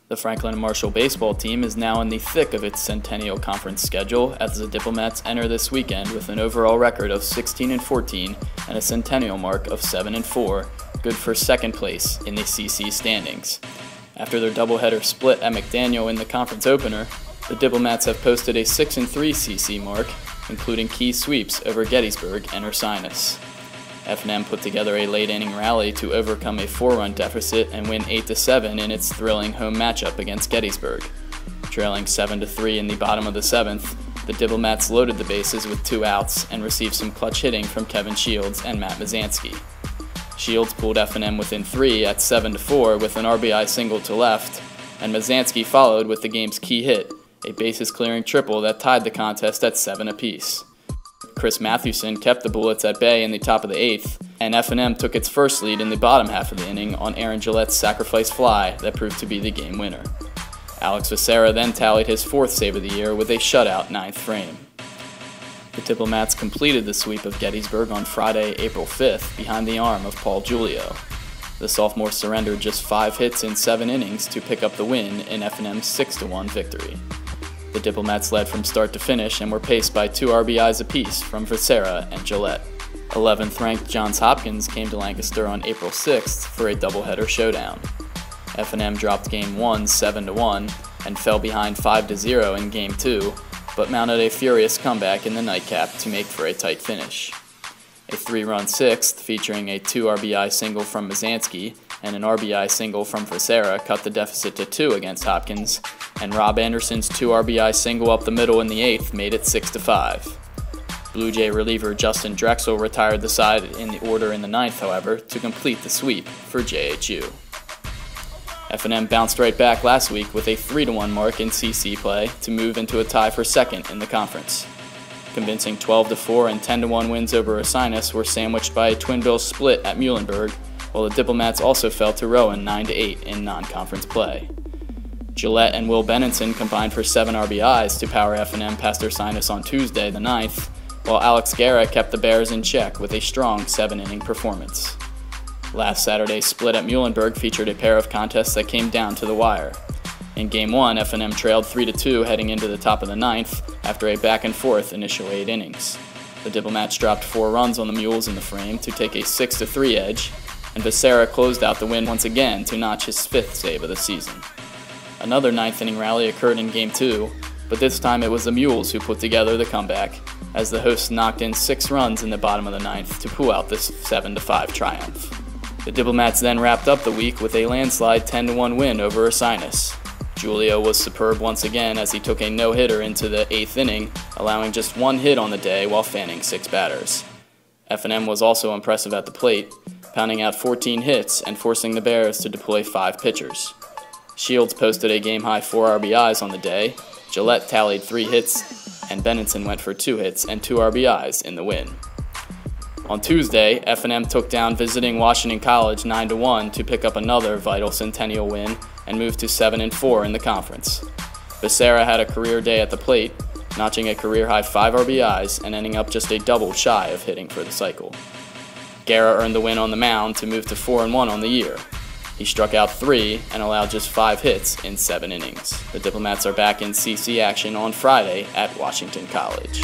The Franklin and Marshall baseball team is now in the thick of its Centennial Conference schedule as the Diplomats enter this weekend with an overall record of 16-14 and a Centennial mark of 7-4, good for second place in the CC standings. After their doubleheader split at McDaniel in the conference opener, the Diplomats have posted a 6-3 CC mark, including key sweeps over Gettysburg and Ursinus. F&M put together a late-inning rally to overcome a 4-run deficit and win 8-7 in its thrilling home matchup against Gettysburg. Trailing 7-3 in the bottom of the 7th, the Diplomats loaded the bases with 2 outs and received some clutch hitting from Kevin Shields and Matt Mazansky. Shields pulled F&M within 3 at 7-4 with an RBI single to left, and Mazansky followed with the game's key hit, a bases-clearing triple that tied the contest at 7 apiece. Chris Mathewson kept the Bullets at bay in the top of the 8th, and F&M took its first lead in the bottom half of the inning on Aaron Gillette's sacrifice fly that proved to be the game winner. Alex Becerra then tallied his 4th save of the year with a shutout 9th frame. The Diplomats completed the sweep of Gettysburg on Friday, April 5th, behind the arm of Paul Giulio. The sophomore surrendered just 5 hits in 7 innings to pick up the win in F&M's 6-1 victory. The Diplomats led from start to finish and were paced by 2 RBIs apiece from Becerra and Gillette. 11th-ranked Johns Hopkins came to Lancaster on April 6th for a doubleheader showdown. F&M dropped Game 1 7-1 and fell behind 5-0 in Game 2, but mounted a furious comeback in the nightcap to make for a tight finish. A 3-run 6th featuring a 2 RBI single from Mazansky and an RBI single from Becerra cut the deficit to 2 against Hopkins, and Rob Anderson's 2 RBI single up the middle in the 8th made it 6-5. Blue Jay reliever Justin Drexel retired the side in the order in the 9th, however, to complete the sweep for JHU. F&M bounced right back last week with a 3-1 mark in CC play to move into a tie for second in the conference. Convincing 12-4 and 10-1 wins over Ursinus were sandwiched by a Twin Bills split at Muhlenberg, while the Diplomats also fell to Rowan 9-8 in non-conference play. Gillette and Will Benenson combined for 7 RBIs to power F&M past Ursinus on Tuesday the 9th, while Alex Guerra kept the Bears in check with a strong 7-inning performance. Last Saturday's split at Muhlenberg featured a pair of contests that came down to the wire. In Game 1, F&M trailed 3-2 heading into the top of the 9th after a back-and-forth initial 8 innings. The Diplomats dropped 4 runs on the Mules in the frame to take a 6-3 edge, and Becerra closed out the win once again to notch his 5th save of the season. Another 9th-inning rally occurred in Game 2, but this time it was the Mules who put together the comeback, as the hosts knocked in 6 runs in the bottom of the 9th to pull out this 7-5 triumph. The Diplomats then wrapped up the week with a landslide 10-1 win over Ursinus. Giulio was superb once again as he took a no-hitter into the 8th inning, allowing just 1 hit on the day while fanning 6 batters. F&M was also impressive at the plate, pounding out 14 hits and forcing the Bears to deploy 5 pitchers. Shields posted a game-high 4 RBIs on the day, Gillette tallied 3 hits, and Benenson went for 2 hits and 2 RBIs in the win. On Tuesday, F&M took down visiting Washington College 9-1 to pick up another vital Centennial win and move to 7-4 in the conference. Becerra had a career day at the plate, notching a career-high 5 RBIs and ending up just a double shy of hitting for the cycle. Guerra earned the win on the mound to move to 4-1 on the year. He struck out 3 and allowed just 5 hits in 7 innings. The Diplomats are back in CC action on Friday at Washington College.